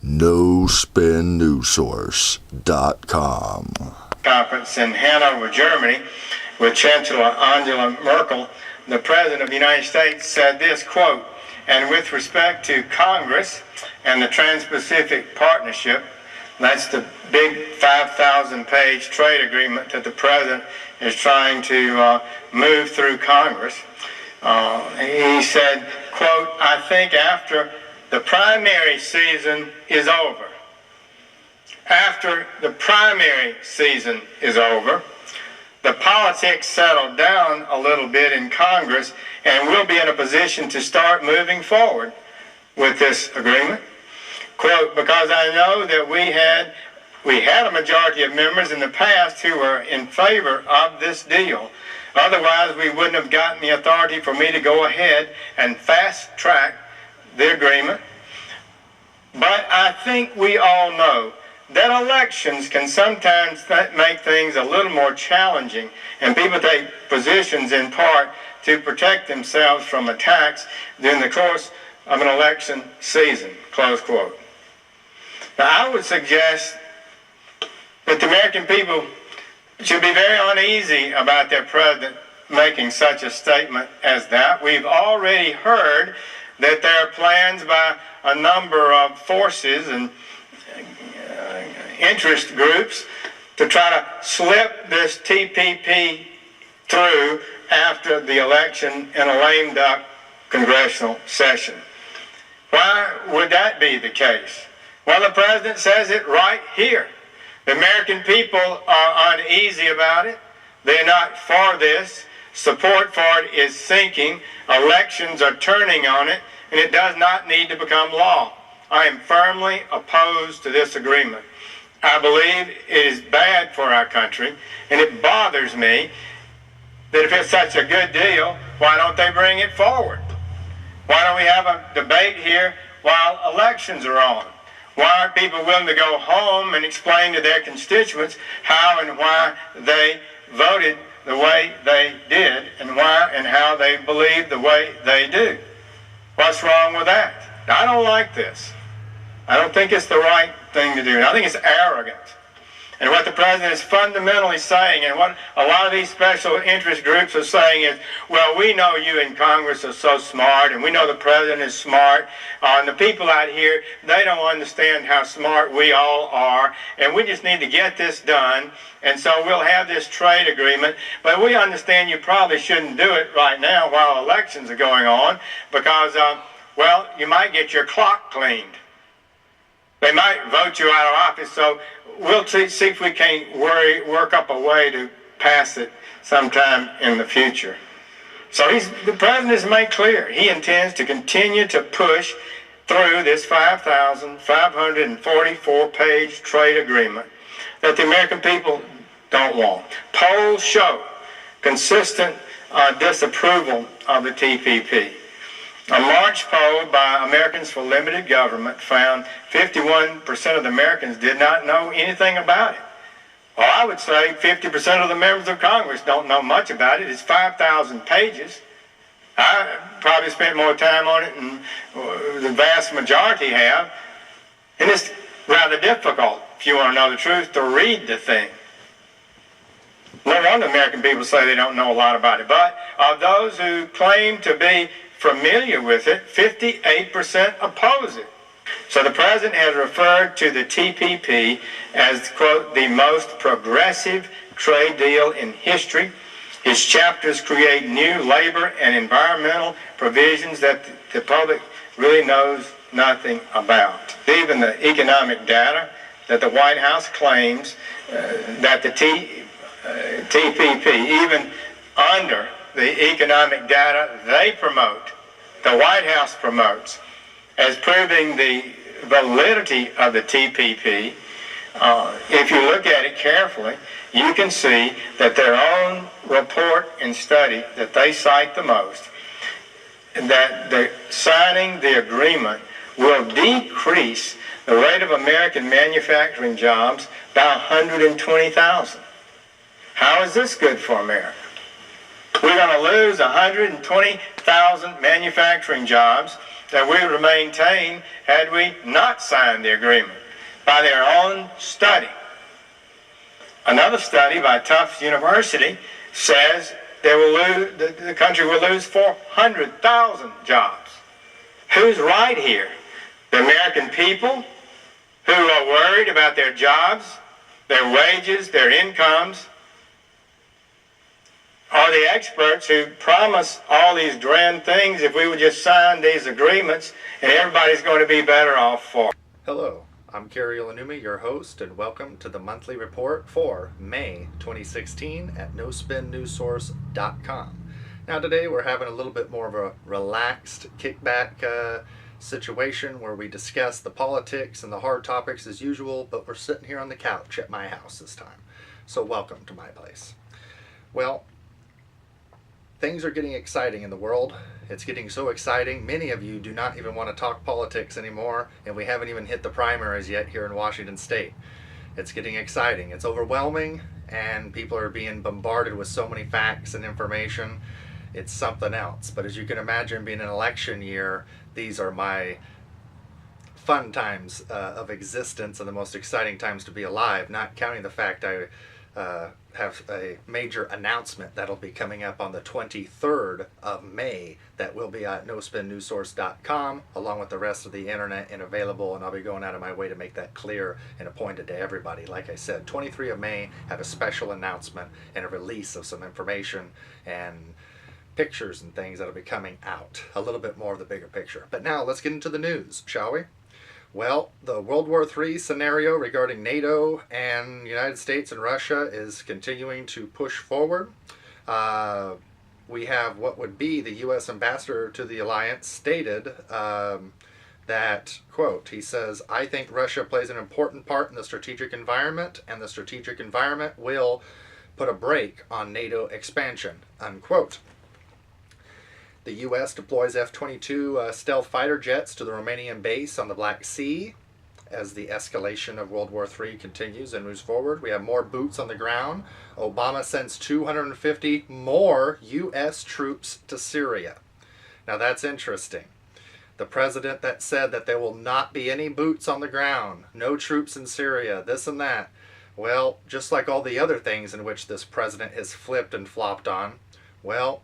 NoSpinNewsSource.com. Conference in Hanover, Germany, with Chancellor Angela Merkel, the President of the United States said this, quote, "And with respect to Congress and the Trans-Pacific Partnership," that's the big 5,000-page trade agreement that the President is trying to move through Congress, he said, quote, "I think after the primary season is over, after the primary season is over, the politics settle down a little bit in Congress, and we'll be in a position to start moving forward with this agreement." Quote, "Because I know that we had a majority of members in the past who were in favor of this deal. Otherwise, we wouldn't have gotten the authority for me to go ahead and fast track the agreement. But I think we all know that elections can sometimes make things a little more challenging, and people take positions in part to protect themselves from attacks during the course of an election season," close quote. Now, I would suggest that the American people should be very uneasy about their president making such a statement as that. We've already heard that there are plans by a number of forces and interest groups to try to slip this TPP through after the election in a lame duck congressional session. Why would that be the case? Well, the president says it right here. The American people are uneasy about it. They're not for this. Support for it is sinking. Elections are turning on it, and it does not need to become law. I am firmly opposed to this agreement. I believe it is bad for our country, and it bothers me that if it's such a good deal, why don't they bring it forward? Why don't we have a debate here while elections are on? Why aren't people willing to go home and explain to their constituents how and why they voted the way they did, and why and how they believe the way they do? What's wrong with that? I don't like this. I don't think it's the right thing to do. I think it's arrogant. And what the president is fundamentally saying, and what a lot of these special interest groups are saying is, well, we know you in Congress are so smart, and we know the president is smart, and the people out here, they don't understand how smart we all are, and we just need to get this done, and so we'll have this trade agreement, but we understand you probably shouldn't do it right now while elections are going on, because, well, you might get your clock cleaned. They might vote you out of office, so we'll see if we can't work up a way to pass it sometime in the future. So the president has made clear he intends to continue to push through this 5,544-page trade agreement that the American people don't want. Polls show consistent disapproval of the TPP. A March poll by Americans for Limited Government found 51% of the Americans did not know anything about it. Well, I would say 50% of the members of Congress don't know much about it. It's 5,000 pages. I probably spent more time on it than the vast majority have. And it's rather difficult, if you want to know the truth, to read the thing. No wonder American people say they don't know a lot about it. But of those who claim to be familiar with it, 58% oppose it. So the president has referred to the TPP as, quote, the most progressive trade deal in history. His chapters create new labor and environmental provisions that the public really knows nothing about. Even the economic data that the White House claims that the TPP, even under the economic data they promote, the White House promotes, as proving the validity of the TPP, if you look at it carefully, you can see that their own report and study that they cite the most, that signing the agreement will decrease the rate of American manufacturing jobs by 120,000. How is this good for America? We're going to lose 120,000 manufacturing jobs that we would have maintained had we not signed the agreement by their own study. Another study by Tufts University says the country will lose 400,000 jobs. Who's right here? The American people who are worried about their jobs, their wages, their incomes, or the experts who promise all these grand things if we would just sign these agreements and everybody's going to be better off for it. Hello, I'm Kari, Ilonummi, your host, and welcome to the monthly report for May 2016 at nospinnewssource.com. Now today we're having a little bit more of a relaxed kickback situation where we discuss the politics and the hard topics as usual, but we're sitting here on the couch at my house this time. So welcome to my place. Well, things are getting exciting in the world. It's getting so exciting, many of you do not even want to talk politics anymore, and we haven't even hit the primaries yet here in Washington State. It's getting exciting. It's overwhelming, and people are being bombarded with so many facts and information. It's something else. But as you can imagine, being an election year, these are my fun times of existence and the most exciting times to be alive, not counting the fact I have a major announcement that'll be coming up on the 23rd of May that will be at nospinnewssource.com along with the rest of the internet and available, and I'll be going out of my way to make that clear and a point to everybody. Like I said, 23 of May, have a special announcement and a release of some information and pictures and things that'll be coming out. A little bit more of the bigger picture. But now let's get into the news, shall we? Well, the World War III scenario regarding NATO and United States and Russia is continuing to push forward. We have what would be the U.S. ambassador to the alliance stated that, quote, he says, "I think Russia plays an important part in the strategic environment, and the strategic environment will put a brake on NATO expansion," unquote. The U.S. deploys F-22 stealth fighter jets to the Romanian base on the Black Sea as the escalation of World War III continues and moves forward. We have more boots on the ground. Obama sends 250 more U.S. troops to Syria. Now that's interesting. The president that said that there will not be any boots on the ground, no troops in Syria, this and that. Well, just like all the other things in which this president has flipped and flopped on, well,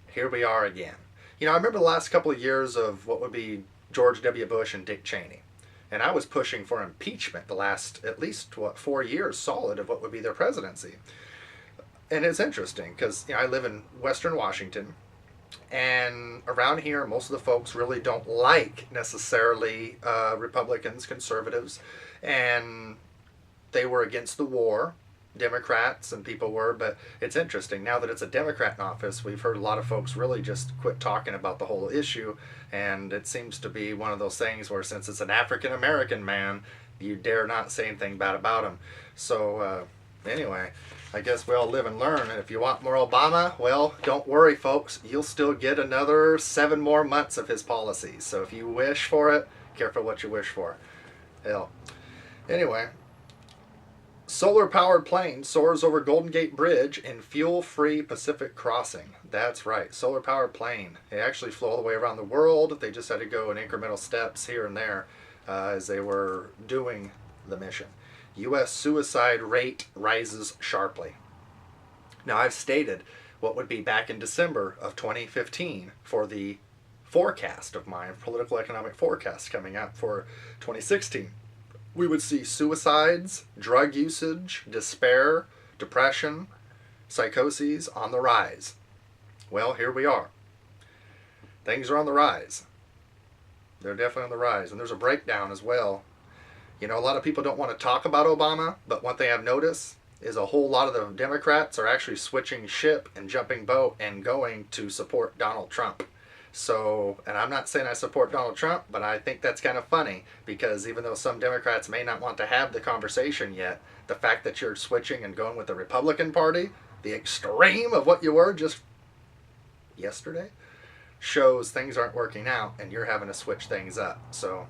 here we are again. You know, I remember the last couple of years of what would be George W. Bush and Dick Cheney. And I was pushing for impeachment the last, at least, 4 years solid of what would be their presidency. And it's interesting because, you know, I live in Western Washington. And around here, most of the folks really don't like necessarily Republicans, conservatives. And they were against the war. Democrats and people were, but it's interesting now that it's a Democrat in office, we've heard a lot of folks really just quit talking about the whole issue, and it seems to be one of those things where since it's an African American man, you dare not say anything bad about him. So anyway, I guess we all live and learn, and if you want more Obama, well, don't worry folks, you'll still get another 7 more months of his policies. So if you wish for it, careful what you wish for. Hell. Anyway, solar-powered plane soars over Golden Gate Bridge in fuel-free Pacific crossing. That's right, solar-powered plane. They actually flew all the way around the world. They just had to go in incremental steps here and there as they were doing the mission. U.S. suicide rate rises sharply. Now, I've stated what would be back in December of 2015 for the forecast of mine, political economic forecast coming out for 2016. We would see suicides, drug usage, despair, depression, psychoses on the rise. Well, here we are. Things are on the rise. They're definitely on the rise. And there's a breakdown as well. You know, a lot of people don't want to talk about Obama, but one thing I've noticed is a whole lot of the Democrats are actually switching ship and jumping boat and going to support Donald Trump. So, and I'm not saying I support Donald Trump, but I think that's kind of funny because even though some Democrats may not want to have the conversation yet, the fact that you're switching and going with the Republican Party, the extreme of what you were just yesterday, shows things aren't working out and you're having to switch things up. So,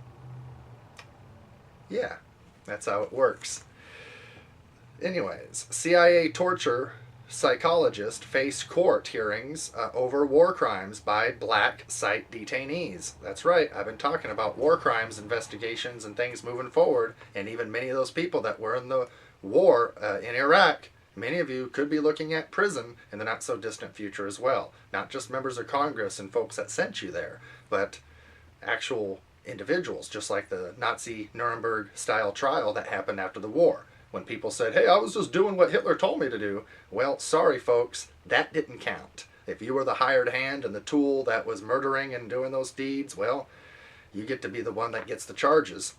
yeah, that's how it works. Anyways, CIA torture psychologists face court hearings over war crimes by black site detainees. That's right, I've been talking about war crimes investigations and things moving forward, and even many of those people that were in the war in Iraq, many of you could be looking at prison in the not so distant future as well. Not just members of Congress and folks that sent you there, but actual individuals, just like the Nazi Nuremberg style trial that happened after the war. When people said, hey, I was just doing what Hitler told me to do. Well, sorry folks, that didn't count. If you were the hired hand and the tool that was murdering and doing those deeds, well, you get to be the one that gets the charges.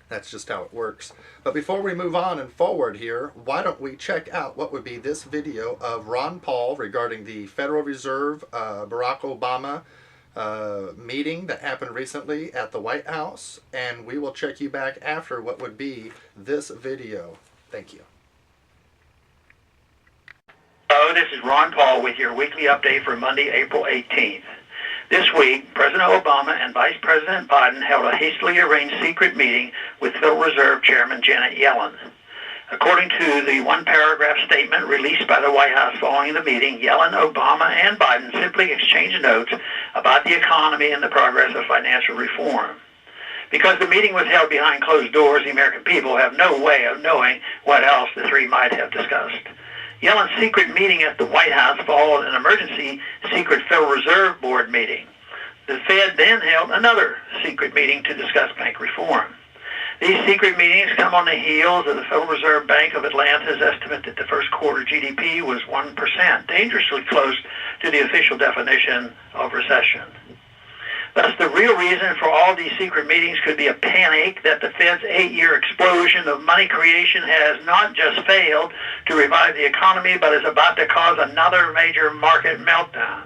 That's just how it works. But before we move on and forward here, why don't we check out what would be this video of Ron Paul regarding the Federal Reserve Barack Obama meeting that happened recently at the White House, and we will check you back after what would be this video. Thank you. Hello, this is Ron Paul with your weekly update for Monday, April 18th. This week, President Obama and Vice President Biden held a hastily arranged secret meeting with Federal Reserve Chairman Janet Yellen. According to the one-paragraph statement released by the White House following the meeting, Yellen, Obama, and Biden simply exchanged notes about the economy and the progress of financial reform. Because the meeting was held behind closed doors, the American people have no way of knowing what else the three might have discussed. Yellen's secret meeting at the White House followed an emergency secret Federal Reserve Board meeting. The Fed then held another secret meeting to discuss bank reform. These secret meetings come on the heels of the Federal Reserve Bank of Atlanta's estimate that the first quarter GDP was 1%, dangerously close to the official definition of recession. Thus, the real reason for all these secret meetings could be a panic that the Fed's 8-year explosion of money creation has not just failed to revive the economy, but is about to cause another major market meltdown.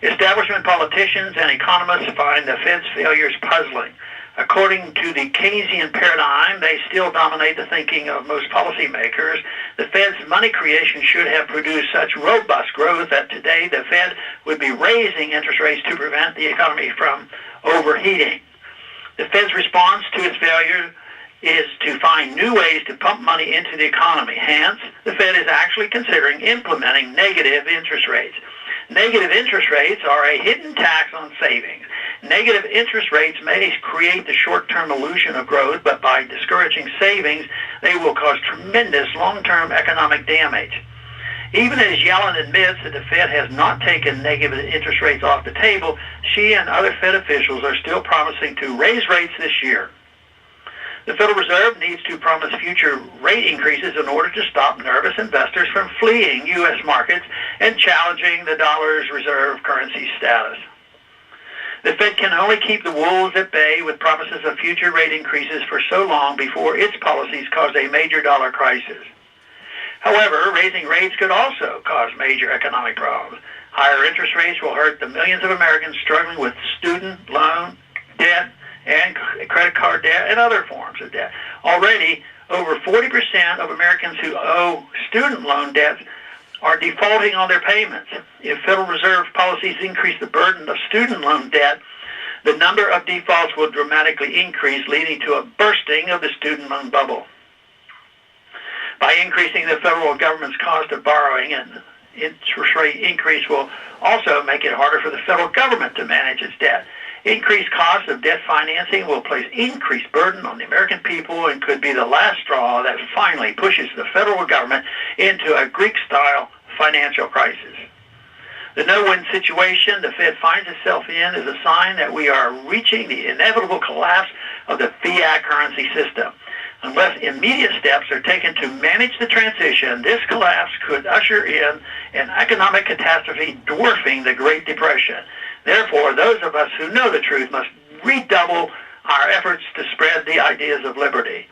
Establishment politicians and economists find the Fed's failures puzzling. According to the Keynesian paradigm, they still dominate the thinking of most policymakers. The Fed's money creation should have produced such robust growth that today the Fed would be raising interest rates to prevent the economy from overheating. The Fed's response to its failure is to find new ways to pump money into the economy. Hence, the Fed is actually considering implementing negative interest rates. Negative interest rates are a hidden tax on savings. Negative interest rates may create the short-term illusion of growth, but by discouraging savings, they will cause tremendous long-term economic damage. Even as Yellen admits that the Fed has not taken negative interest rates off the table, she and other Fed officials are still promising to raise rates this year. The Federal Reserve needs to promise future rate increases in order to stop nervous investors from fleeing U.S. markets and challenging the dollar's reserve currency status. The Fed can only keep the wolves at bay with promises of future rate increases for so long before its policies cause a major dollar crisis. However, raising rates could also cause major economic problems. Higher interest rates will hurt the millions of Americans struggling with student loan debt and credit card debt and other forms of debt. Already, over 40% of Americans who owe student loan debts are defaulting on their payments. If Federal Reserve policies increase the burden of student loan debt, the number of defaults will dramatically increase, leading to a bursting of the student loan bubble. By increasing the federal government's cost of borrowing, an interest rate increase will also make it harder for the federal government to manage its debt. Increased costs of debt financing will place increased burden on the American people and could be the last straw that finally pushes the federal government into a Greek-style financial crisis. The no-win situation the Fed finds itself in is a sign that we are reaching the inevitable collapse of the fiat currency system. Unless immediate steps are taken to manage the transition, this collapse could usher in an economic catastrophe dwarfing the Great Depression. Therefore, those of us who know the truth must redouble our efforts to spread the ideas of liberty.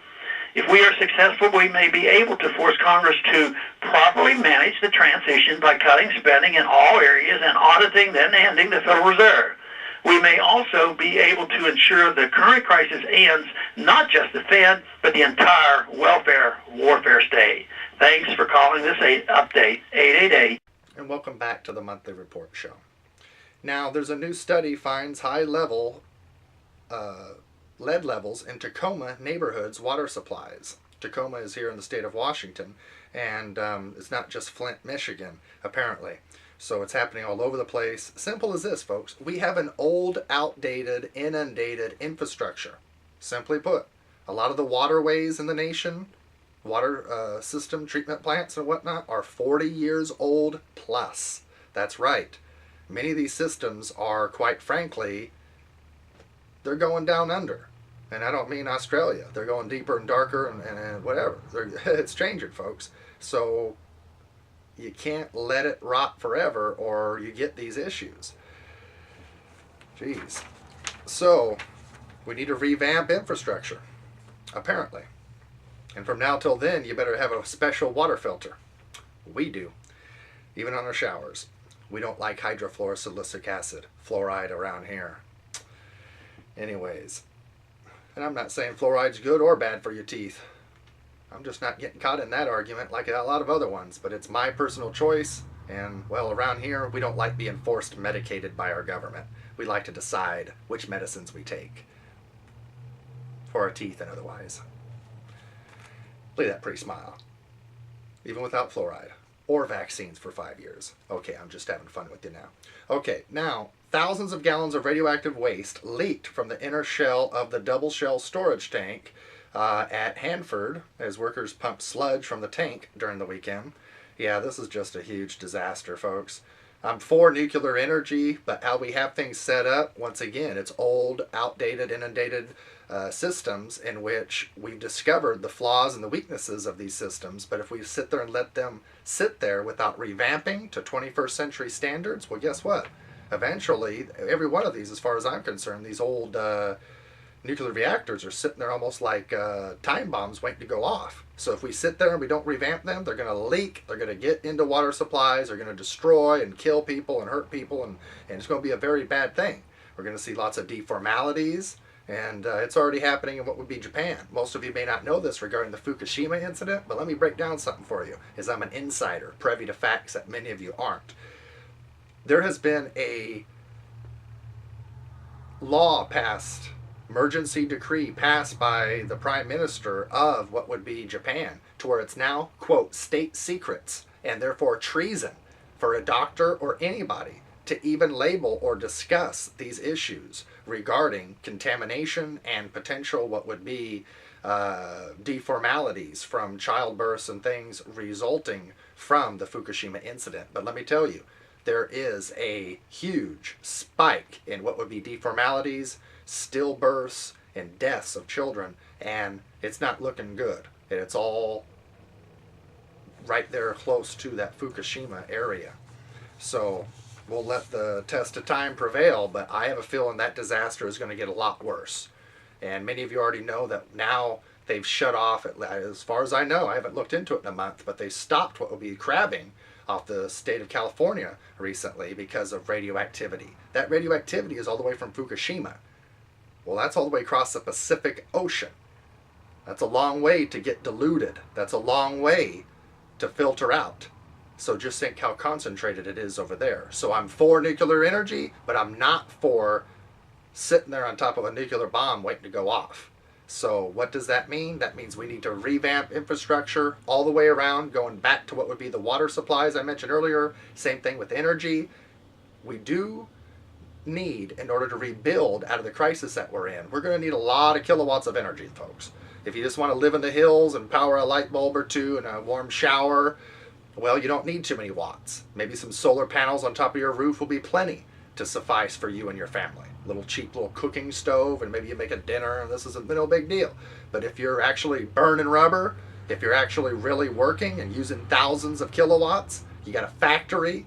If we are successful, we may be able to force Congress to properly manage the transition by cutting spending in all areas and auditing, then ending the Federal Reserve. We may also be able to ensure the current crisis ends, not just the Fed, but the entire welfare warfare state. Thanks for calling this update 888. And welcome back to the Monthly Report Show. Now, there's a new study finds high lead levels in Tacoma neighborhoods' water supplies. Tacoma is here in the state of Washington, and it's not just Flint, Michigan, apparently. So it's happening all over the place. Simple as this, folks. We have an old, outdated, inundated infrastructure. Simply put, a lot of the waterways in the nation, water system treatment plants and whatnot, are 40 years old plus. That's right. Many of these systems are, quite frankly, they're going down under. And I don't mean Australia. They're going deeper and darker and whatever. It's changing, folks. So you can't let it rot forever or you get these issues. Jeez. So we need to revamp infrastructure, apparently. And from now till then, you better have a special water filter. We do. Even on our showers. We don't like hydrofluorosilicic acid, fluoride around here. Anyways. And I'm not saying fluoride's good or bad for your teeth. I'm just not getting caught in that argument like a lot of other ones. But it's my personal choice. And, well, around here, we don't like being forced medicated by our government. We like to decide which medicines we take. For our teeth and otherwise. Look at that pretty smile. Even without fluoride. Or vaccines for 5 years. Okay, I'm just having fun with you now. Okay, now, thousands of gallons of radioactive waste leaked from the inner shell of the double shell storage tank at Hanford as workers pumped sludge from the tank during the weekend. Yeah, this is just a huge disaster, folks. I'm for nuclear energy, but how we have things set up, once again, it's old, outdated, inundated systems in which we've discovered the flaws and the weaknesses of these systems. But if we sit there and let them sit there without revamping to 21st century standards, well, guess what? Eventually, every one of these, as far as I'm concerned, these old nuclear reactors are sitting there almost like time bombs waiting to go off. So if we sit there and we don't revamp them, they're going to leak, they're going to get into water supplies, they're going to destroy and kill people and hurt people, and it's going to be a very bad thing. We're going to see lots of deformalities, and it's already happening in what would be Japan. Most of you may not know this regarding the Fukushima incident, but let me break down something for you, as I'm an insider, privy to facts that many of you aren't. There has been a law passed, emergency decree passed by the Prime Minister of what would be Japan, to where it's now, quote, state secrets, and therefore treason for a doctor or anybody to even label or discuss these issues regarding contamination and potential what would be deformalities from childbirths and things resulting from the Fukushima incident. But let me tell you, there is a huge spike in what would be deformalities, stillbirths, and deaths of children, and it's not looking good. It's all right there close to that Fukushima area. So we'll let the test of time prevail, but I have a feeling that disaster is going to get a lot worse. And many of you already know that now they've shut off, as far as I know, I haven't looked into it in a month, but they stopped what would be crabbing off the state of California recently because of radioactivity. That radioactivity is all the way from Fukushima. Well, that's all the way across the Pacific Ocean. That's a long way to get diluted. That's a long way to filter out. So just think how concentrated it is over there. So I'm for nuclear energy, but I'm not for sitting there on top of a nuclear bomb waiting to go off. So what does that mean? That means we need to revamp infrastructure all the way around, going back to what would be the water supplies I mentioned earlier. Same thing with energy. We do need, in order to rebuild out of the crisis that we're in, we're going to need a lot of kilowatts of energy, folks. If you just want to live in the hills and power a light bulb or two and a warm shower, well, you don't need too many watts. Maybe some solar panels on top of your roof will be plenty to suffice for you and your family. Little cheap little cooking stove, and maybe you make a dinner, and this is no big deal. But if you're actually burning rubber, if you're actually really working and using thousands of kilowatts, you got a factory,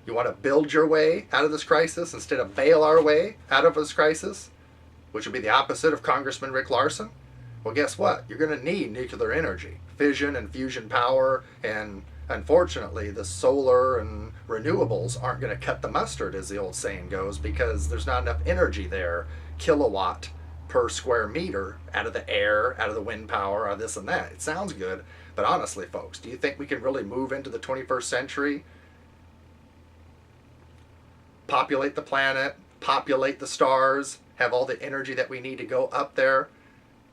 you want to build your way out of this crisis instead of bail our way out of this crisis, which would be the opposite of Congressman Rick Larson, well, guess what? You're going to need nuclear energy, fission and fusion power, and unfortunately, the solar and renewables aren't going to cut the mustard, as the old saying goes, because there's not enough energy there, kilowatt per square meter, out of the air, out of the wind power, out of this and that. It sounds good, but honestly, folks, do you think we can really move into the 21st century, populate the planet, populate the stars, have all the energy that we need to go up there,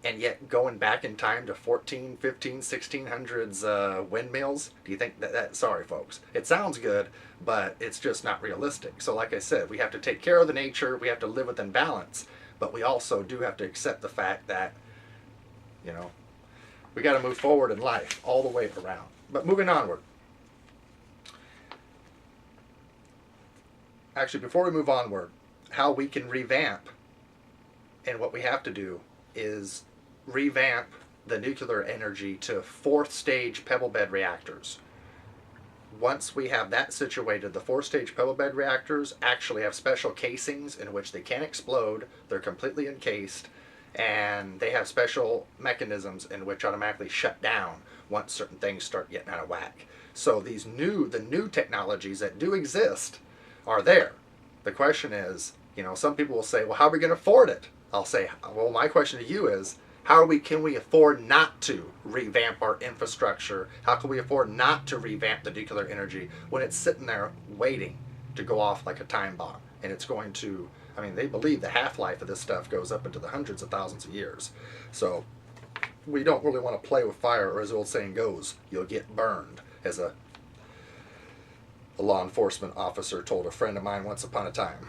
and yet going back in time to 14, 15, 1600s windmills, do you think that sorry folks, it sounds good, but it's just not realistic. So like I said, we have to take care of the nature, we have to live within balance, but we also do have to accept the fact that, you know, we got to move forward in life all the way around. But moving onward, actually before we move onward, how we can revamp, and what we have to do is revamp the nuclear energy to fourth stage pebble bed reactors. Once we have that situated, the fourth stage pebble bed reactors actually have special casings in which they can't explode, they're completely encased, and they have special mechanisms in which automatically shut down once certain things start getting out of whack. So the new technologies that do exist are there. The question is, you know, some people will say, well, how are we going to afford it? I'll say, well, my question to you is, can we afford not to revamp our infrastructure? How can we afford not to revamp the nuclear energy when it's sitting there waiting to go off like a time bomb? And it's going to, I mean, they believe the half-life of this stuff goes up into the hundreds of thousands of years. So we don't really want to play with fire, or as the old saying goes, you'll get burned, as a law enforcement officer told a friend of mine once upon a time.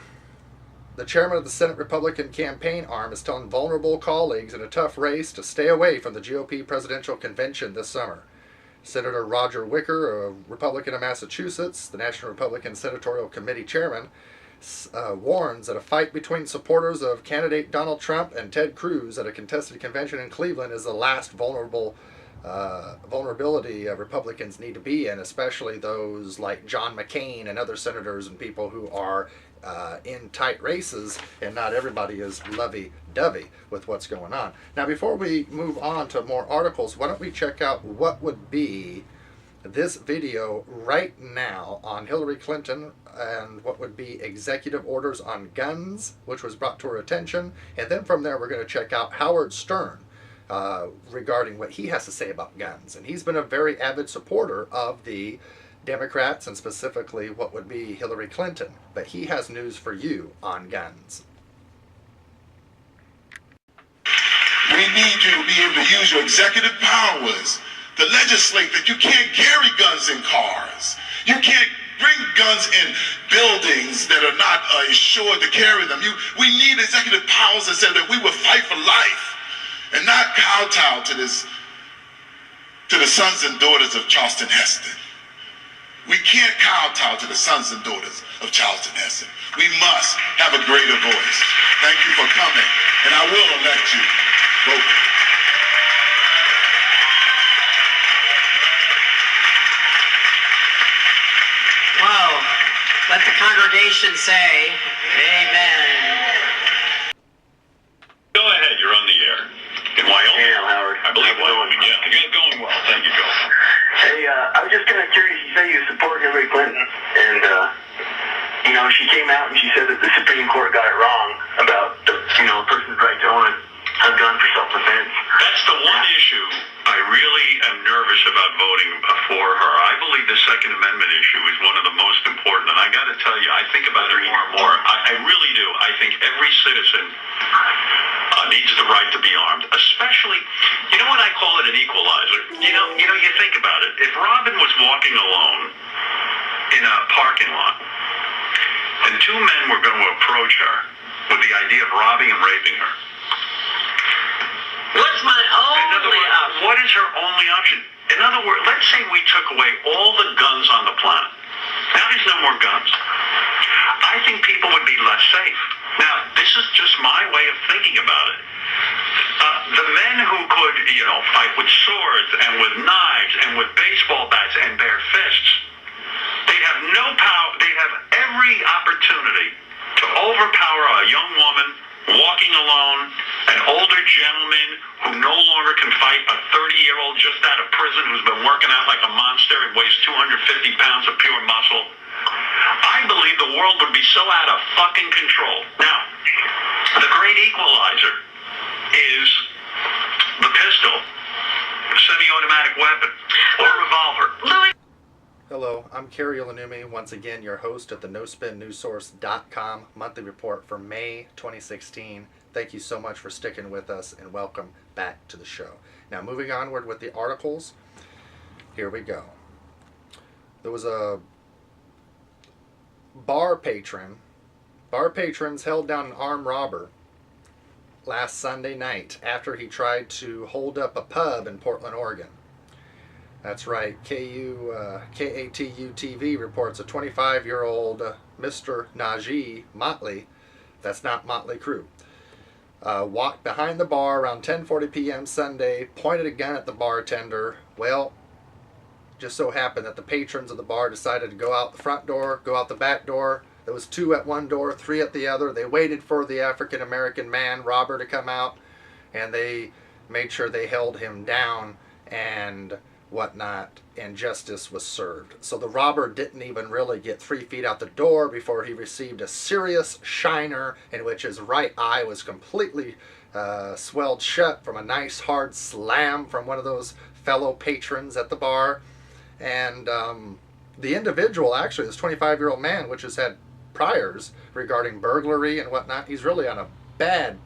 The chairman of the Senate Republican campaign arm is telling vulnerable colleagues in a tough race to stay away from the GOP presidential convention this summer. Senator Roger Wicker, a Republican of Massachusetts, the National Republican Senatorial Committee chairman, warns that a fight between supporters of candidate Donald Trump and Ted Cruz at a contested convention in Cleveland is the last vulnerability Republicans need to be in, especially those like John McCain and other senators and people who are in tight races, and not everybody is lovey-dovey with what's going on. Now, before we move on to more articles, why don't we check out what would be this video right now on Hillary Clinton and what would be executive orders on guns, which was brought to her attention, and then from there we're going to check out Howard Stern regarding what he has to say about guns. And he's been a very avid supporter of the Democrats, and specifically what would be Hillary Clinton. But he has news for you on guns. We need you to be able to use your executive powers to legislate that you can't carry guns in cars. You can't bring guns in buildings that are not assured to carry them. We need executive powers that say that we will fight for life and not kowtow to the sons and daughters of Charleston Heston. We can't kowtow to the sons and daughters of Charleston Heston. We must have a greater voice. Thank you for coming, and I will elect you. Vote. Whoa. Let the congregation say, amen. Go ahead, you're on the air. In Wyoming? Yeah, Howard. I believe Wyoming. Yeah, you're going well. Thank you, Joe. Hey, I was just kind of curious. You say you support Hillary Clinton, and you know, she came out and she said that the Supreme Court got it wrong about the, you know, a person's right to own a gun for self-defense. That's the one issue I really am nervous about voting for her. I believe the Second Amendment issue is one of the most important, and I got to tell you, I think about it more and more. I really do. I think every citizen needs the right to be armed, especially, you know what I call it, an equalizer. You think about it. If Robin was walking alone in a parking lot, and two men were going to approach her with the idea of robbing and raping her, What's my only option? what is her only option? In other words, let's say we took away all the guns on the planet. Now there's no more guns. I think people would be less safe. Now, this is just my way of thinking about it. The men who could, fight with swords and with knives and with baseball bats and bare fists, they'd have no power. They'd have every opportunity to overpower a young woman walking alone, an older gentleman who no longer can fight a 30-year-old just out of prison who's been working out like a monster and weighs 250 pounds of pure muscle. I believe the world would be so out of fucking control. Now, the great equalizer is the pistol, a semi-automatic weapon, or a revolver. Hello, I'm Kari Ilonummi, once again your host at the NoSpinNewsSource.com monthly report for May 2016, Thank you so much for sticking with us, and welcome back to the show. Now, moving onward with the articles, here we go. There was a bar patron. Bar patrons held down an armed robber last Sunday night after he tried to hold up a pub in Portland, Oregon. That's right, KATU-TV reports a 25-year-old Mr. Najee Motley, that's not Motley Crue, walked behind the bar around 10:40 p.m. Sunday, pointed a gun at the bartender. Well, just so happened that the patrons of the bar decided to go out the front door, go out the back door. There was 2 at one door, 3 at the other. They waited for the African-American man, robber, to come out, and they made sure they held him down and whatnot, and justice was served. So the robber didn't even really get 3 feet out the door before he received a serious shiner in which his right eye was completely swelled shut from a nice hard slam from one of those fellow patrons at the bar. And the individual, actually, this 25-year-old man, which has had priors regarding burglary and whatnot, he's really on a bad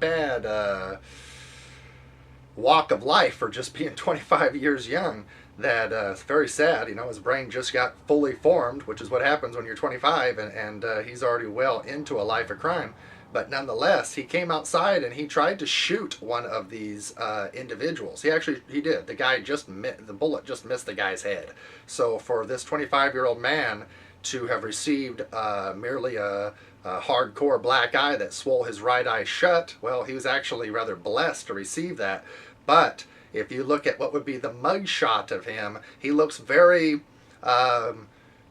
walk of life for just being 25 years young. That it's very sad. You know, his brain just got fully formed, which is what happens when you're 25, and he's already well into a life of crime. But nonetheless, he came outside and he tried to shoot one of these individuals. He did. The guy the bullet just missed the guy's head. So for this 25-year-old man to have received merely a hardcore black eye that swole his right eye shut, well, he was actually rather blessed to receive that. But if you look at what would be the mug shot of him, he looks very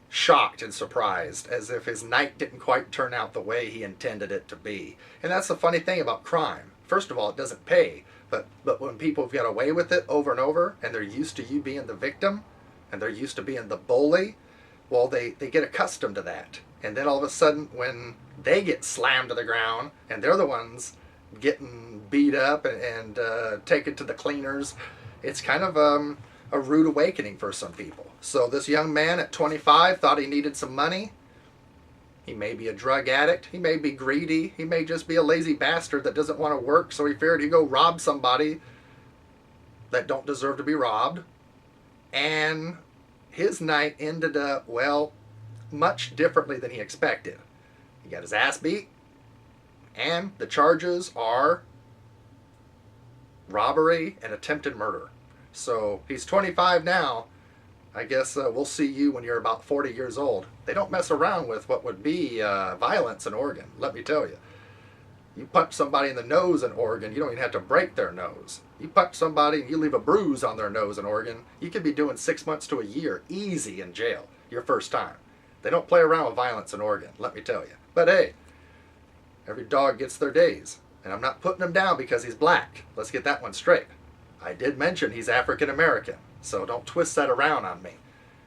shocked and surprised, as if his night didn't quite turn out the way he intended it to be. And that's the funny thing about crime. First of all, it doesn't pay, but when people have got away with it over and over, and they're used to you being the victim, and they're used to being the bully, well, they get accustomed to that. And then all of a sudden, when they get slammed to the ground, and they're the ones getting beat up and taken to the cleaners, it's kind of a rude awakening for some people. So this young man at 25 thought he needed some money. He may be a drug addict. He may be greedy. He may just be a lazy bastard that doesn't want to work, so he figured he'd go rob somebody that don't deserve to be robbed. And his night ended up, well, much differently than he expected. He got his ass beat, and the charges are robbery and attempted murder. So he's 25 now. I guess we'll see you when you're about 40 years old. They don't mess around with what would be violence in Oregon, let me tell you. You punch somebody in the nose in Oregon, you don't even have to break their nose. You punch somebody and you leave a bruise on their nose in Oregon, you could be doing 6 months to a year easy in jail your first time. They don't play around with violence in Oregon, let me tell you. But hey, every dog gets their days. And I'm not putting him down because he's black. Let's get that one straight. I did mention he's African American, so don't twist that around on me.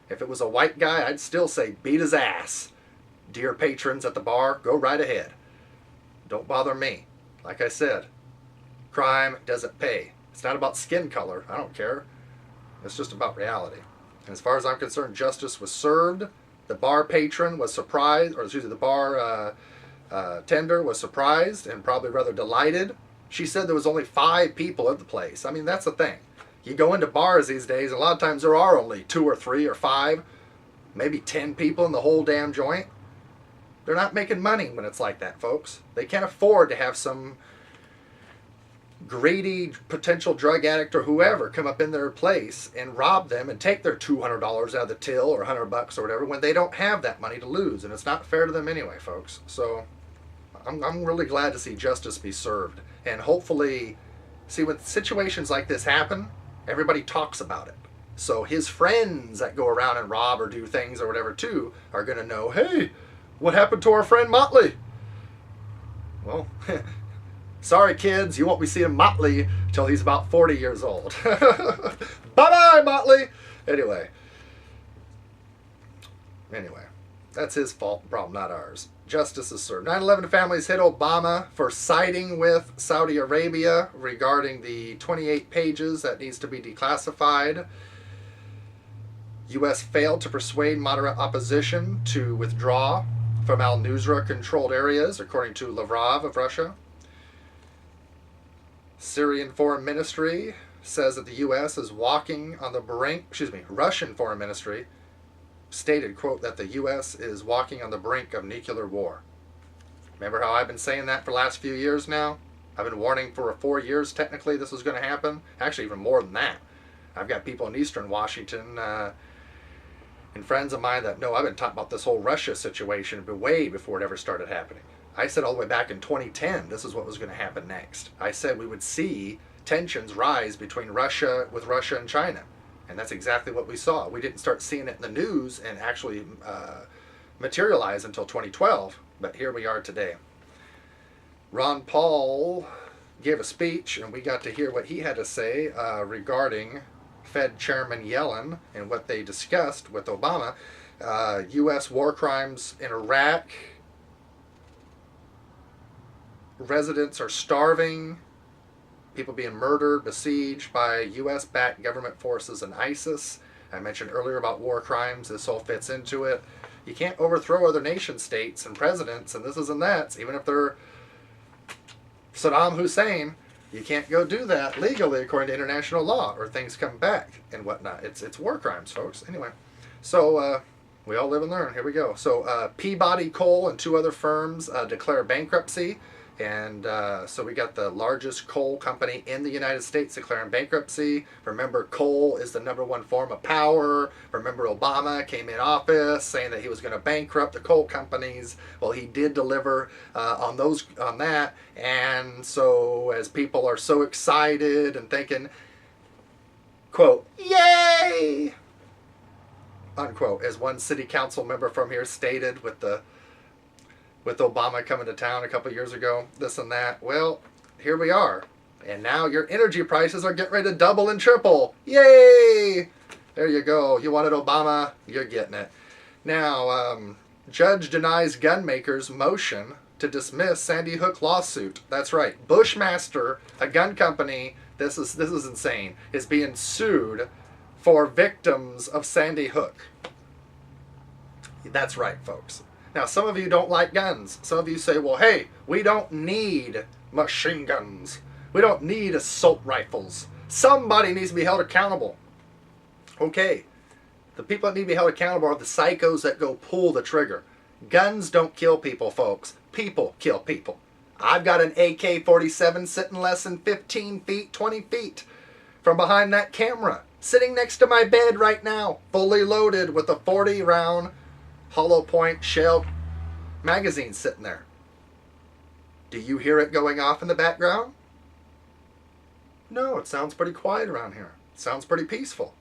If it was a white guy, I'd still say beat his ass. Dear patrons at the bar, go right ahead. Don't bother me. Like I said, crime doesn't pay. It's not about skin color. I don't care. It's just about reality. And as far as I'm concerned, justice was served. The bar patron was surprised, or excuse me, the bar tender was surprised and probably rather delighted. She said there was only 5 people at the place. I mean, that's the thing. You go into bars these days, a lot of times there are only 2 or 3 or 5, maybe 10 people in the whole damn joint. They're not making money when it's like that, folks. They can't afford to have some greedy potential drug addict or whoever come up in their place and rob them and take their $200 out of the till or $100 or whatever when they don't have that money to lose. And it's not fair to them anyway, folks. So I'm really glad to see justice be served. And hopefully, see, when situations like this happen, everybody talks about it. So his friends that go around and rob or do things or whatever too are going to know, hey, what happened to our friend Motley? Well, sorry kids, you won't be seeing Motley till he's about 40 years old. Bye-bye, Motley! Anyway, that's his fault, problem, not ours. Justice is served. 9/11 families hit Obama for siding with Saudi Arabia regarding the 28 pages that needs to be declassified. U.S. failed to persuade moderate opposition to withdraw from al-Nusra-controlled areas, according to Lavrov of Russia. Syrian Foreign Ministry says that the U.S. is walking on the brink, Russian Foreign Ministry stated, quote, that the U.S. is walking on the brink of nuclear war. Remember how I've been saying that for the last few years now? I've been warning for 4 years, technically, this was going to happen. Actually, even more than that. I've got people in Eastern Washington and friends of mine that know I've been talking about this whole Russia situation way before it ever started happening. I said all the way back in 2010, this is what was going to happen next. I said we would see tensions rise between Russia and China. And that's exactly what we saw. We didn't start seeing it in the news and actually materialize until 2012, but here we are today. Ron Paul gave a speech, and we got to hear what he had to say regarding Fed Chairman Yellen and what they discussed with Obama. U.S. war crimes in Iraq. Residents are starving. People being murdered, besieged by U.S.-backed government forces and ISIS. I mentioned earlier about war crimes. This all fits into it. You can't overthrow other nation states and presidents and this and that, even if they're Saddam Hussein. You can't go do that legally according to international law, or things come back and whatnot. It's war crimes, folks. Anyway, so we all live and learn. Here we go. So Peabody Coal and 2 other firms declare bankruptcy. And so we got the largest coal company in the United States declaring bankruptcy. Remember, coal is the #1 form of power. Remember, Obama came in office saying that he was going to bankrupt the coal companies. Well, he did deliver on that. And so as people are so excited and thinking, quote, yay, unquote, as one city council member from here stated with Obama coming to town a couple years ago, this and that. Well, here we are. And now your energy prices are getting ready to double and triple. Yay! There you go. You wanted Obama, you're getting it. Now, judge denies gunmakers motion to dismiss Sandy Hook lawsuit. That's right. Bushmaster, a gun company, this is insane, is being sued for victims of Sandy Hook. That's right, folks. Now, some of you don't like guns. Some of you say, well, hey, we don't need machine guns. We don't need assault rifles. Somebody needs to be held accountable. Okay, the people that need to be held accountable are the psychos that go pull the trigger. Guns don't kill people, folks. People kill people. I've got an AK-47 sitting less than 15 feet, 20 feet from behind that camera, sitting next to my bed right now, fully loaded with a 40-round hollow point shell magazine sitting there. Do you hear it going off in the background? No, it sounds pretty quiet around here. It sounds pretty peaceful.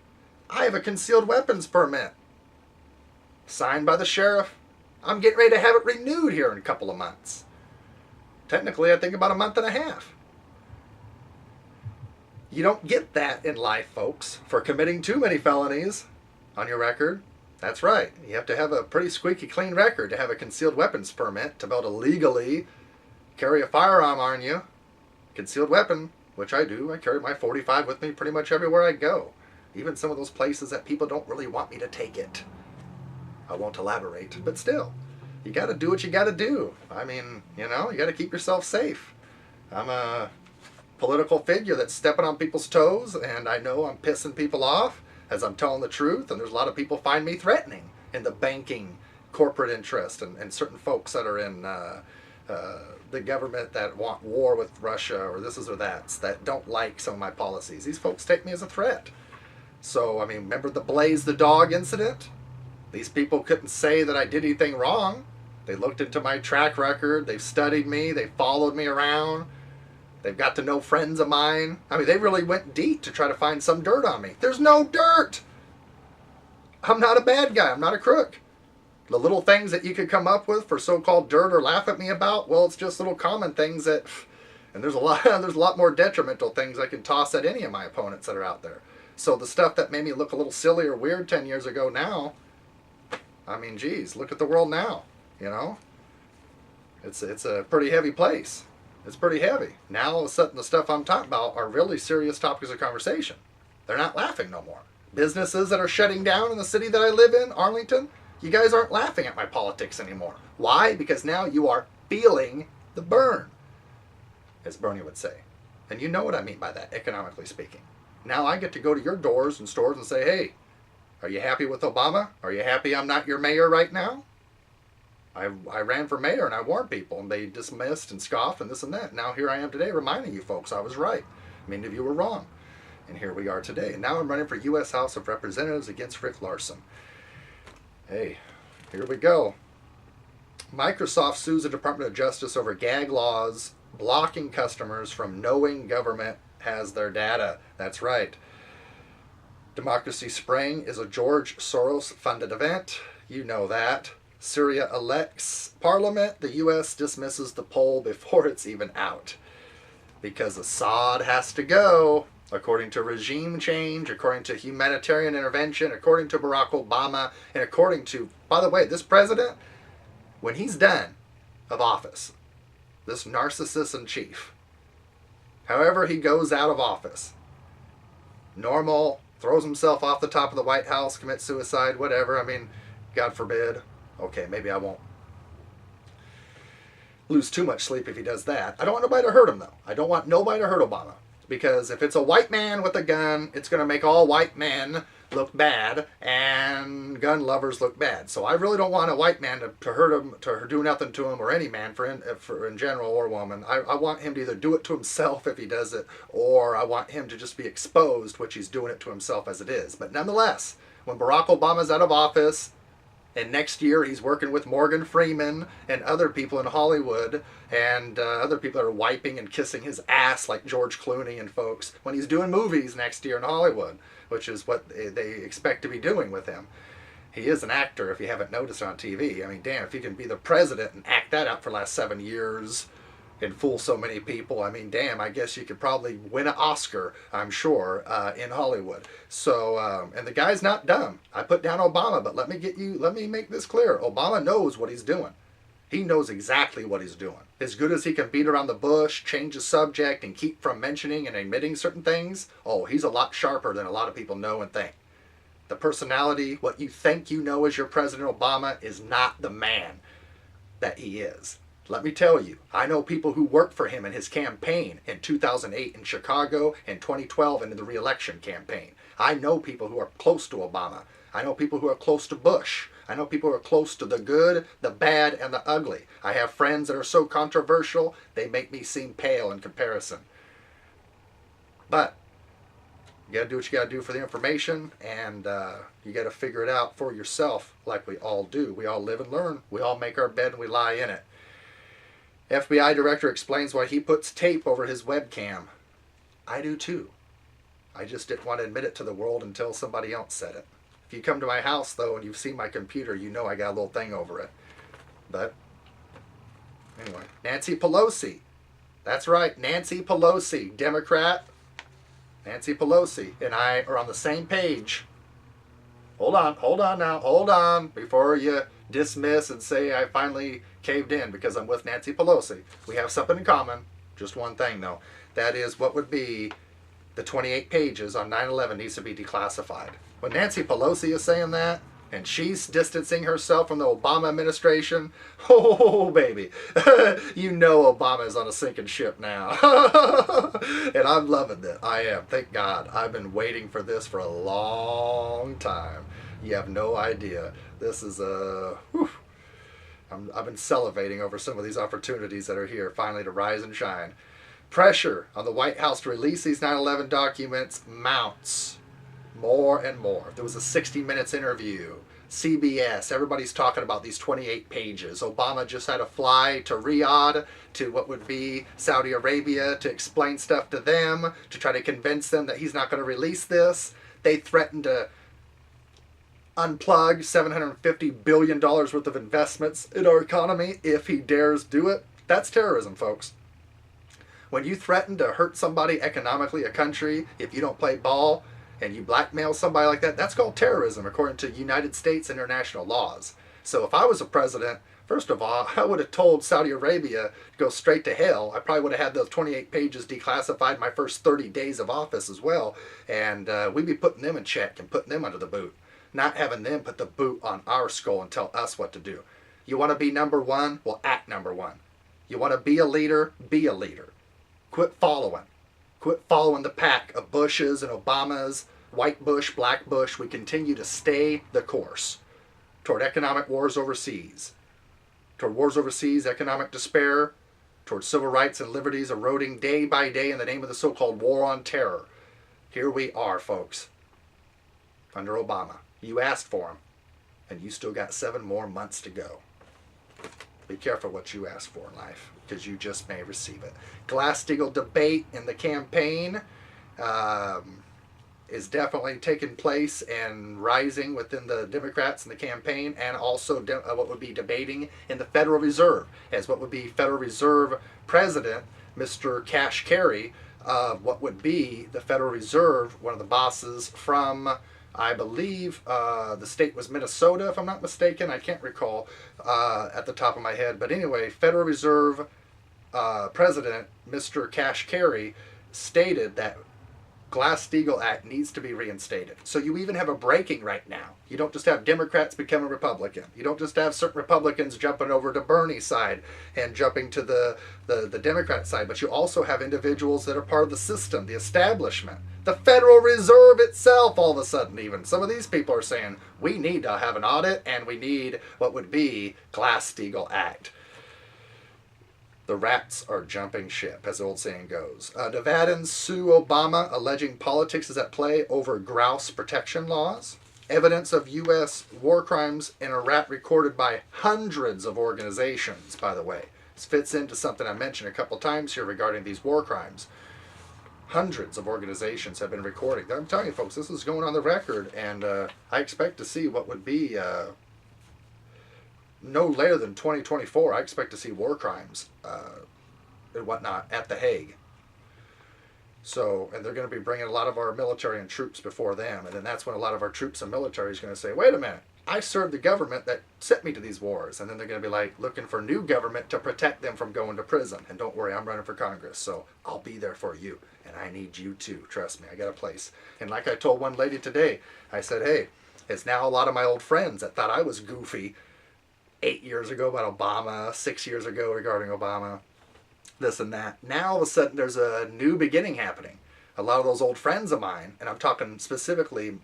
I have a concealed weapons permit signed by the sheriff. I'm getting ready to have it renewed here in a couple of months. Technically, I think about a month and a half. You don't get that in life, folks, for committing too many felonies on your record. That's right. You have to have a pretty squeaky clean record to have a concealed weapons permit to be able to legally carry a firearm on you. Concealed weapon, which I do. I carry my 45 with me pretty much everywhere I go. Even some of those places that people don't really want me to take it. I won't elaborate, but still, you got to do what you got to do. I mean, you got to keep yourself safe. I'm a political figure that's stepping on people's toes, and I know I'm pissing people off as I'm telling the truth, and there's a lot of people find me threatening in the banking corporate interest and certain folks that are in the government that want war with Russia or this is or that don't like some of my policies. These folks take me as a threat. So, I mean, remember the Blaze the dog incident? These people couldn't say that I did anything wrong. They looked into my track record, they've studied me, they followed me around. They've got to know friends of mine. I mean, they really went deep to try to find some dirt on me. There's no dirt. I'm not a bad guy. I'm not a crook. The little things that you could come up with for so-called dirt or laugh at me about, well, it's just little common things that, and there's a lot more detrimental things I can toss at any of my opponents that are out there. So the stuff that made me look a little silly or weird 10 years ago now, I mean, geez, look at the world now, It's a pretty heavy place. It's pretty heavy. Now all of a sudden the stuff I'm talking about are really serious topics of conversation. They're not laughing no more. Businesses that are shutting down in the city that I live in, Arlington, you guys aren't laughing at my politics anymore. Why? Because now you are feeling the burn, as Bernie would say. And you know what I mean by that, economically speaking. Now I get to go to your doors and stores and say, hey, are you happy with Obama? Are you happy I'm not your mayor right now? I ran for mayor and I warned people and they dismissed and scoffed and this and that. Now here I am today reminding you folks I was right. Many of you were wrong. And here we are today. And now I'm running for U.S. House of Representatives against Rick Larson. Hey, here we go. Microsoft sues the Department of Justice over gag laws blocking customers from knowing government has their data. That's right. Democracy Spring is a George Soros-funded event. You know that. Syria elects parliament. The U.S. dismisses the poll before it's even out. Because Assad has to go, according to regime change, according to humanitarian intervention, according to Barack Obama, and according to, by the way, this president, when he's done of office, this narcissist in chief, however he goes out of office, normal, throws himself off the top of the White House, commits suicide, whatever, I mean, God forbid. Okay, maybe I won't lose too much sleep if he does that. I don't want nobody to hurt him, though. I don't want nobody to hurt Obama. Because if it's a white man with a gun, it's going to make all white men look bad and gun lovers look bad. So I really don't want a white man to hurt him, to do nothing to him, or any man for in general or woman. I want him to either do it to himself if he does it, or I want him to just be exposed, which he's doing it to himself as it is. But nonetheless, when Barack Obama's out of office, and next year he's working with Morgan Freeman and other people in Hollywood and other people that are wiping and kissing his ass like George Clooney and folks. When he's doing movies next year in Hollywood, which is what they expect to be doing with him. He is an actor if you haven't noticed on TV. I mean, damn, if he can be the president and act that out for the last 7 years and fool so many people, I mean, damn, I guess you could probably win an Oscar, I'm sure, in Hollywood. So, and the guy's not dumb. I put down Obama, but let me make this clear. Obama knows what he's doing. He knows exactly what he's doing. As good as he can beat around the bush, change the subject, and keep from mentioning and admitting certain things, oh, he's a lot sharper than a lot of people know and think. The personality, what you think you know as your President Obama, is not the man that he is. Let me tell you, I know people who worked for him in his campaign in 2008 in Chicago, in 2012 and in the re-election campaign. I know people who are close to Obama. I know people who are close to Bush. I know people who are close to the good, the bad, and the ugly. I have friends that are so controversial, they make me seem pale in comparison. But you got to do what you got to do for the information, and you got to figure it out for yourself like we all do. We all live and learn. We all make our bed and we lie in it. FBI director explains why he puts tape over his webcam. I do too. I just didn't want to admit it to the world until somebody else said it. If you come to my house, though, and you've seen my computer, you know I got a little thing over it. But, anyway. Nancy Pelosi. That's right, Nancy Pelosi, Democrat. Nancy Pelosi and I are on the same page. Hold on, before you dismiss and say I finally caved in because I'm with Nancy Pelosi. We have something in common. Just one thing, though. That is what would be the 28 pages on 9/11 needs to be declassified. When Nancy Pelosi is saying that, and she's distancing herself from the Obama administration, oh, baby, you know Obama is on a sinking ship now. And I'm loving it. I am. Thank God. I've been waiting for this for a long time. You have no idea. This is I've been salivating over some of these opportunities that are here finally to rise and shine. Pressure on the White House to release these 9/11 documents mounts more and more. There was a 60 Minutes interview. CBS, everybody's talking about these 28 pages. Obama just had to fly to Riyadh, to what would be Saudi Arabia, to explain stuff to them, to try to convince them that he's not going to release this. They threatened to unplug $750 billion worth of investments in our economy if he dares do it. That's terrorism, folks. When you threaten to hurt somebody economically, a country, if you don't play ball, and you blackmail somebody like that, that's called terrorism according to United States international laws. So if I was a president, first of all, I would have told Saudi Arabia to go straight to hell. I probably would have had those 28 pages declassified my first 30 days of office as well. And we'd be putting them in check and putting them under the boot. Not having them put the boot on our skull and tell us what to do. You want to be number one? Well, act number one. You want to be a leader? Be a leader. Quit following. Quit following the pack of Bushes and Obamas, white Bush, black Bush. We continue to stay the course toward economic wars overseas, economic despair, toward civil rights and liberties eroding day by day in the name of the so-called war on terror. Here we are, folks, under Obama. You asked for him, and you still got 7 more months to go. Be careful what you ask for in life, because you just may receive it. Glass-Steagall debate in the campaign is definitely taking place and rising within the Democrats in the campaign, and also what would be debating in the Federal Reserve, as what would be Federal Reserve President, Mr. Kari, what would be the Federal Reserve, one of the bosses from, I believe, the state was Minnesota, if I'm not mistaken. I can't recall at the top of my head. But anyway, Federal Reserve President, Mr. Kari, stated that Glass-Steagall Act needs to be reinstated. So you even have a breaking right now. You don't just have Democrats becoming Republican. You don't just have certain Republicans jumping over to Bernie's side and jumping to the Democrat side, but you also have individuals that are part of the system, the establishment, the Federal Reserve itself. All of a sudden, even some of these people are saying we need to have an audit and we need what would be Glass-Steagall Act. The rats are jumping ship, as the old saying goes. Nevadans sue Obama, alleging politics is at play over grouse protection laws. Evidence of U.S. war crimes in Iraq recorded by hundreds of organizations, by the way. This fits into something I mentioned a couple times here regarding these war crimes. Hundreds of organizations have been recording. I'm telling you, folks, this is going on the record, and I expect to see what would be no later than 2024, I expect to see war crimes and whatnot at The Hague. So, and they're going to be bringing a lot of our military and troops before them. And then that's when a lot of our troops and military is going to say, wait a minute, I served the government that sent me to these wars. And then they're going to be like looking for new government to protect them from going to prison. And don't worry, I'm running for Congress, so I'll be there for you. And I need you too. Trust me, I got a place. And like I told one lady today, I said, hey, it's now a lot of my old friends that thought I was goofy 8 years ago about Obama, 6 years ago regarding Obama, this and that. Now all of a sudden there's a new beginning happening. A lot of those old friends of mine, and I'm talking specifically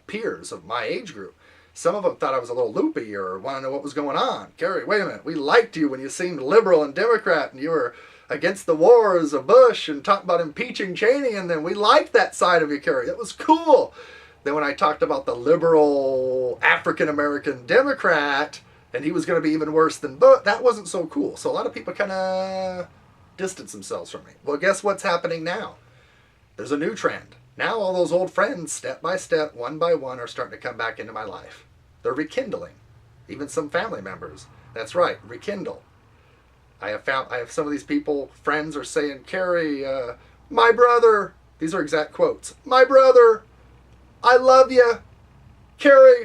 peers of my age group, some of them thought I was a little loopy or want to know what was going on. Kari, wait a minute, we liked you when you seemed liberal and Democrat and you were against the wars of Bush and talked about impeaching Cheney, and then we liked that side of you, Kari. That was cool. Then when I talked about the liberal African-American Democrat, and he was going to be even worse than Bush, that wasn't so cool. So a lot of people kind of distance themselves from me. Well, guess what's happening now? There's a new trend. Now all those old friends, step by step, one by one, are starting to come back into my life. They're rekindling. Even some family members. That's right, rekindle. I have some of these people, friends are saying, Kari, my brother, these are exact quotes, my brother, I love you, Kari,